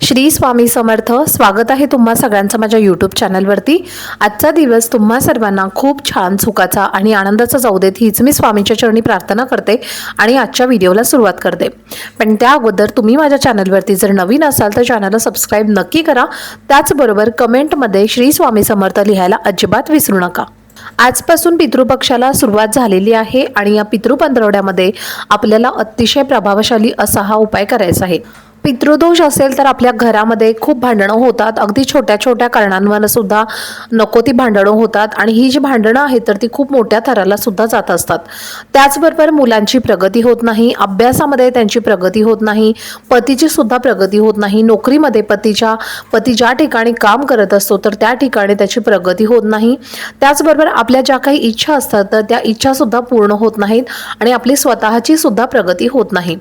श्री स्वामी समर्थ। स्वागत आहे तुम्हा सगळ्यांचं माझ्या यूट्यूब चॅनलवरती। आजचा दिवस तुम्हा सर्वांना खूप छान सुखाचा आणि आनंदाचा जाऊ देत हीच मी स्वामींच्या चरणी प्रार्थना करते आणि आजच्या व्हिडिओला सुरुवात करते। पण त्या अगोदर तुम्ही माझ्या चॅनलवरती जर नवीन असाल तर चॅनलला सबस्क्राइब नक्की करा। त्याचबरोबर कमेंटमध्ये श्री स्वामी समर्थ लिहायला अजिबात विसरू नका। आजपासून पितृपक्षाला सुरुवात झालेली आहे आणि या पितृपंधरवड्यामध्ये आपल्याला अतिशय प्रभावशाली असा हा उपाय करायचा आहे। पितृदोष असेल तर आपल्या घरामध्ये खूप भांडणं होतात, अगदी छोट्या छोट्या कारणांवर सुद्धा नको ती भांडणं होतात आणि ही जी भांडणं आहेत तर ती खूप मोठ्या थराला सुद्धा जात असतात। त्याचबरोबर मुलांची प्रगती होत नाही, अभ्यासामध्ये त्यांची प्रगती होत नाही, पतीची सुद्धा प्रगती होत नाही, नोकरीमध्ये पती ज्या ठिकाणी काम करत असतो तर त्या ठिकाणी त्याची प्रगती होत नाही। त्याचबरोबर आपल्या ज्या काही इच्छा असतात तर त्या इच्छा सुद्धा पूर्ण होत नाहीत आणि आपली स्वतःची सुद्धा प्रगती होत नाही।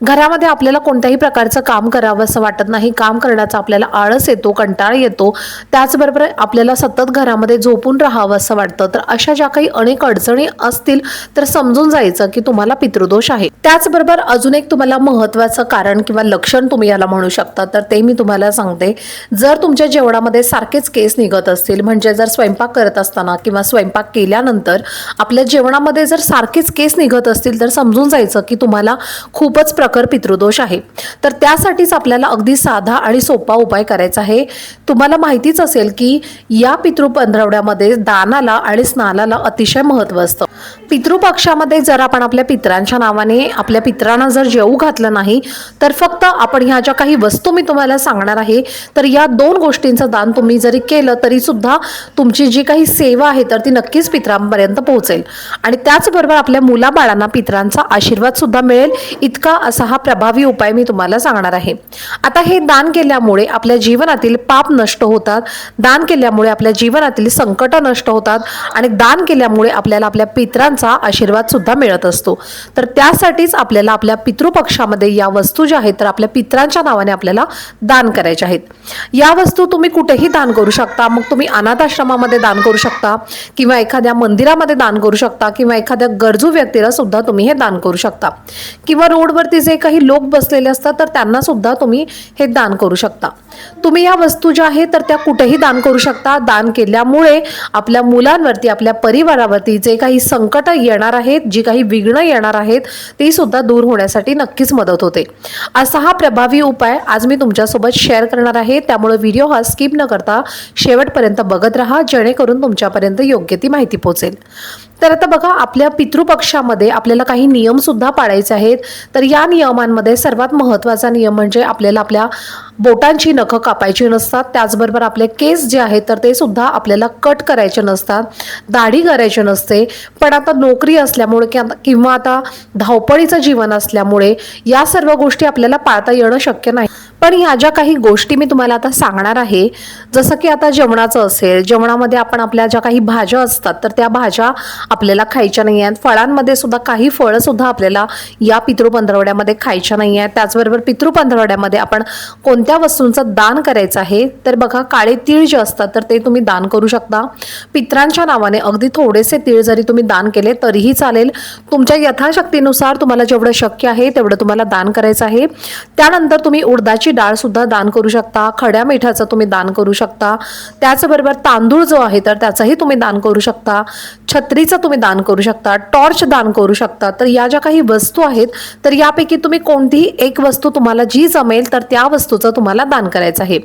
घरामध्ये आपल्याला कोणत्याही प्रकारचं काम करावं असं वाटत नाही, काम करण्याचा आपल्याला आळस येतो, कंटाळा येतो। त्याचबरोबर आपल्याला सतत घरामध्ये झोपून राहावं असं वाटतं। तर अशा ज्या काही अनेक अडचणी असतील तर समजून जायचं की तुम्हाला पितृदोष आहे। त्याचबरोबर अजून एक तुम्हाला महत्त्वाचं कारण किंवा लक्षण तुम्ही याला म्हणू शकता तर ते मी तुम्हाला सांगते। जर तुमच्या जेवणामध्ये सारखेच केस निघत असतील, म्हणजे जर स्वयंपाक करत असताना किंवा स्वयंपाक केल्यानंतर आपल्या जेवणामध्ये जर सारखेच केस निघत असतील तर समजून जायचं की तुम्हाला खूपच प्रखर पितृदोष आहे। तर त्यासाठीच आपल्याला अगदी साधा आणि सोपा उपाय करायचा आहे। तुम्हाला माहितीच असेल की या पितृपंधरवड्यामध्ये दानाला आणि स्नानाला अतिशय महत्त्व असतं। पितृपक्षामध्ये जर आपण आपल्या पितरांच्या नावाने आपल्या पितरांना जर जेवू घातलं नाही तर फक्त आपण ह्या ज्या काही वस्तू मी तुम्हाला सांगणार आहे तर या दोन गोष्टींचं दान तुम्ही जरी केलं तरी सुद्धा तुमची जी काही सेवा आहे तर ती नक्कीच पितरांपर्यंत पोहोचेल आणि त्याचबरोबर आपल्या मुलाबाळांना पितरांचा आशीर्वाद सुद्धा मिळेल। इतका असा हा प्रभावी उपाय मी तुम्हाला सांगणार आहे। आता हे दान केल्यामुळे आपल्या जीवनातील पाप नष्ट होतात, दान केल्यामुळे आपल्या जीवनातील संकट नष्ट होतात आणि दान केल्यामुळे आपल्याला आपल्या पितरांचा आशीर्वाद सुद्धा मिळत असतो। तर त्यासाठीच आपल्याला आपल्या पितृपक्षामध्ये या वस्तू ज्या आहेत तर आपल्या पितरांच्या नावाने आपल्याला दान करायच्या आहेत। या वस्तू तुम्ही कुठेही दान करू शकता, मग तुम्ही अनाथ आश्रमामध्ये दान करू शकता किंवा एखाद्या मंदिरामध्ये दान करू शकता किंवा एखाद्या गरजू व्यक्तीला सुद्धा तुम्ही हे दान करू शकता किंवा रोडवरती जे काही लोक बसलेले असतात तर त्यांना सुद्धा तुम्ही हे दान करू शकता। तुम्ही या वस्तू ज्या आहेत तर त्या कुठेही दान करू शकता। दान केल्यामुळे आपल्या मुलांवरती, आपल्या परिवारावरती जे काही संकट येणार आहेत, जी काही विघ्न येणार आहेत ती सुद्धा दूर होण्यासाठी नक्कीच मदत होते। असा हा प्रभावी उपाय आज मी तुमच्यासोबत शेअर करणार आहे, त्यामुळे व्हिडिओ हा स्किप न करता शेवटपर्यंत बघत राहा जेणेकरून तुमच्यापर्यंत योग्य ती माहिती पोहोचेल। तर आता बघा, आपल्या पितृपक्षामध्ये आपल्याला काही नियम सुद्धा पाळायचे आहेत। तर या नियमांमध्ये सर्वात महत्त्वाचा नियम म्हणजे आपल्याला आपल्या बोटांची नखं कापायची नसतात, त्याचबरोबर आपले केस जे आहेत तर ते सुद्धा आपल्याला कट करायचे नसतात, दाढी करायची नसते। पण आता नोकरी असल्यामुळे किंवा आता धावपळीचं जीवन असल्यामुळे या सर्व गोष्टी आपल्याला पाळता येणं शक्य नाही। पण ह्या ज्या काही गोष्टी मी तुम्हाला आता सांगणार आहे, जसं की आता जेवणाचं असेल, जेवणामध्ये आपण आपल्या ज्या काही भाज्या असतात तर त्या भाज्या आपल्याला खायच्या नाही आहेत। फळांमध्ये सुद्धा काही फळं सुद्धा आपल्याला या पितृपंधरवड्यामध्ये खायच्या नाही आहेत। त्याचबरोबर पितृपंधरवड्यामध्ये आपण कोणत्या वस्तूंचं दान करायचं आहे तर बघा, काळे तीळ जे असतात तर ते तुम्ही दान करू शकता। पितरांच्या नावाने अगदी थोडेसे तीळ जरी तुम्ही दान केले तरीही चालेल। तुमच्या यथाशक्तीनुसार तुम्हाला जेवढं शक्य आहे तेवढं तुम्हाला दान करायचं आहे। त्यानंतर तुम्ही उडदाची डाळ सुद्धा दान करू शकता, खड्या मिठाचं तुम्ही दान करू शकता, त्याचबरोबर तांदूळ जो आहे तर त्याचंही तुम्ही दान करू शकता, छत्रीचं तुम्ही दान करू शकता, टॉर्च दान करू शकता। तर या ज्या काही वस्तू आहेत तर यापैकी तुम्ही कोणतीही एक वस्तू तुम्हाला जी जमेल तर त्या वस्तूचं तुम्हाला दान करायचं आहे।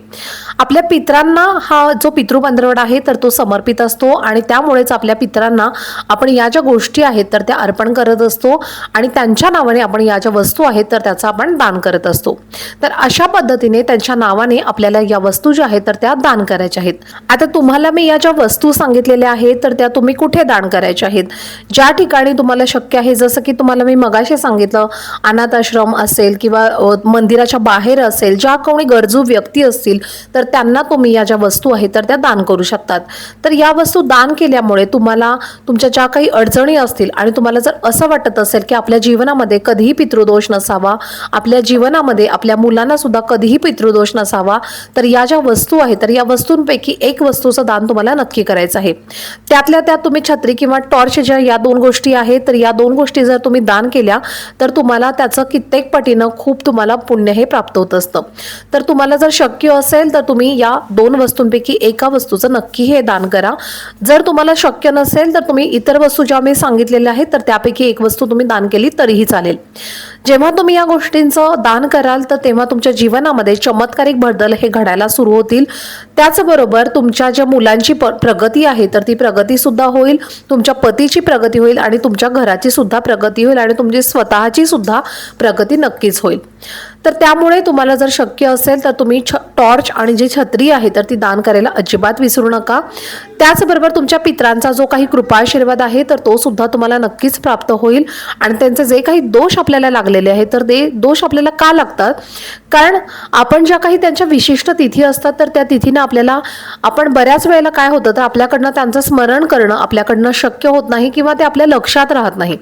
आपल्या पितरांना हा जो पितृपंधरवडा आहे तर तो समर्पित असतो आणि त्यामुळेच आपल्या पितरांना आपण या ज्या गोष्टी आहेत तर त्या अर्पण करत असतो आणि त्यांच्या नावाने आपण या ज्या वस्तू आहेत तर त्याचं आपण दान करत असतो। तर अशा पद्धतीने त्यांच्या नावाने आपल्याला या वस्तू ज्या आहेत तर त्या दान करायच्या आहेत। आता तुम्हाला मी या ज्या वस्तू सांगितलेल्या आहेत तर त्या तुम्ही कुठे दान करायच्या आहेत, ज्या ठिकाणी तुम्हाला शक्य आहे, जसं की तुम्हाला मी मगाशी सांगितलं अनाथ आश्रम असेल किंवा मंदिराच्या बाहेर असेल, ज्या कोणी गरजू व्यक्ती असतील तर त्यांना तुम्ही या ज्या वस्तू आहेत तर त्या दान करू शकतात। तर या वस्तू दान केल्यामुळे तुम्हाला तुमच्या ज्या काही अडचणी असतील आणि तुम्हाला जर असं वाटत असेल की आपल्या जीवनामध्ये कधीही पितृदोष नसावा, आपल्या जीवनामध्ये आपल्या मुलांना सुद्धा कधीही पितृदोष नसावा, तर या ज्या वस्तू आहेत तर या वस्तूंपैकी एक वस्तूचं दान तुम्हाला नक्की करायचं आहे। त्यातल्या त्यात तुम्ही छत्री किंवा टॉर्च ज्या या दोन गोष्टी आहेत तर या दोन गोष्टी जर तुम्ही दान केल्या तर तुम्हाला त्याचं कित्येक पटीनं खूप तुम्हाला पुण्य हे प्राप्त होत असतं। तर तुम्हाला जर शक्य असेल तर तुम्ही या 2 वस्तूंपैकी एका वस्तूचं नक्की हे दान करा. जर तुम्हाला शक्य नसेल तर तुम्ही इतर वस्तू ज्या मी सांगितलेल्या आहेत तर त्यापैकी एक वस्तू तुम्ही दान केली तरीही चालेल. जेव्हा तुम्ही या गोष्टींचं दान कराल तर तेव्हा तुमच्या जीवनामध्ये चमत्कारिक बदल हे घडायला सुरू होतील. त्याचबरोबर तुमच्या ज्या मुलांची प्रगती आहे तर ती प्रगती सुद्धा होईल, तुमच्या पतीची प्रगती होईल आणि तुमच्या घराची सुद्धा प्रगती होईल आणि तुमची स्वतःची सुद्धा प्रगती नक्कीच होईल. तर त्यामुळे तुम्हाला जर शक्य असेल तर तुम्ही टॉर्च आणि जी छत्री आहे तर ती दान करायला अजिबात विसरू नका. त्याचबरोबर तुमच्या पितरांचा जो काही कृपाशीर्वाद आहे तर तो सुद्धा तुम्हाला नक्कीच प्राप्त होईल. आणि त्यांचे जे काही दोष आपल्याला लागलेले आहेत तर ते दोष आपल्याला का लागतात, कारण आपण ज्या काही त्यांच्या विशिष्ट तिथी असतात तर त्या तिथीनं आपण बऱ्याच वेळेला काय होतं तर आपल्याकडनं त्यांचं स्मरण करणं आपल्याकडनं शक्य होत नाही किंवा ते आपल्या लक्षात राहत नाही.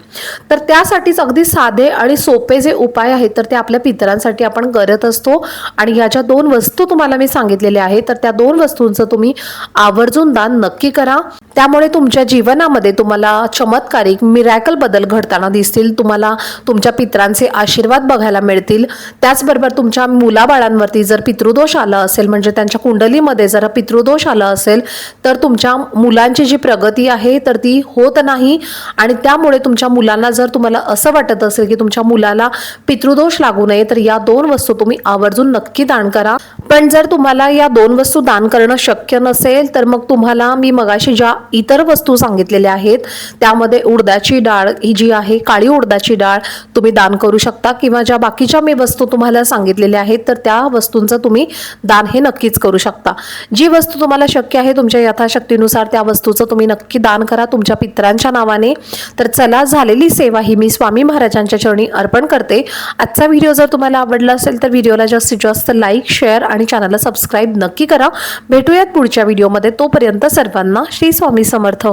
तर त्यासाठीच अगदी साधे आणि सोपे जे उपाय आहेत तर ते आपल्या पितरांसाठी आपण करत असतो. आणि ह्या ज्या 2 वस्तू तुम्हाला मी सांगितलेल्या आहेत तर त्या 2 वस्तूंचं तुम्ही आवर्जून दान नक्की करा. त्यामुळे तुमच्या जीवनामध्ये तुम्हाला चमत्कारिक मिरॅकल बदल घडताना दिसतील. तुम्हाला तुमच्या पितरांचे आशीर्वाद बघायला मिळतील. त्याचबरोबर तुमच्या मुलाबाळांवरती जर पितृदोष आला असेल म्हणजे त्यांच्या कुंडलीमध्ये जर पितृदोष आला असेल तर तुमच्या मुलांची जी प्रगती आहे तर ती होत नाही. आणि त्यामुळे तुमच्या मुलांना जर तुम्हाला असं वाटत असेल की तुमच्या मुलाला पितृदोष लागू नये तर या 2 वस्तू तुम्ही आवर्जून नक्की दान करा. पण जर तुम्हाला या 2 वस्तू दान करणं शक्य नसेल तर मग तुम्हाला मी मगाशी ज्या इतर वस्तू सांगितलेल्या आहेत त्यामध्ये उडदाची डाळ ही जी आहे काळी उडदाची डाळ तुम्ही दान करू शकता किंवा ज्या बाकीच्या मी वस्तू तुम्हाला सांगितलेल्या आहेत तर त्या वस्तूंचं तुम्ही दान हे नक्कीच करू शकता. जी वस्तू तुम्हाला शक्य आहे तुमच्या यथाशक्तीनुसार त्या वस्तूचं तुम्ही नक्की दान करा तुमच्या पितरांच्या नावाने. तर चला, झालेली सेवा ही मी स्वामी महाराजांच्या चरणी अर्पण करते. आजचा व्हिडिओ जर तुम्हाला आवडला असेल तर व्हिडिओला जास्तीत जास्त लाईक, शेअर आणि चॅनलला सबस्क्राईब नक्की करा. भेटूयात पुढच्या व्हिडिओमध्ये. तोपर्यंत सर्वांना श्री स्वामी समर्थ.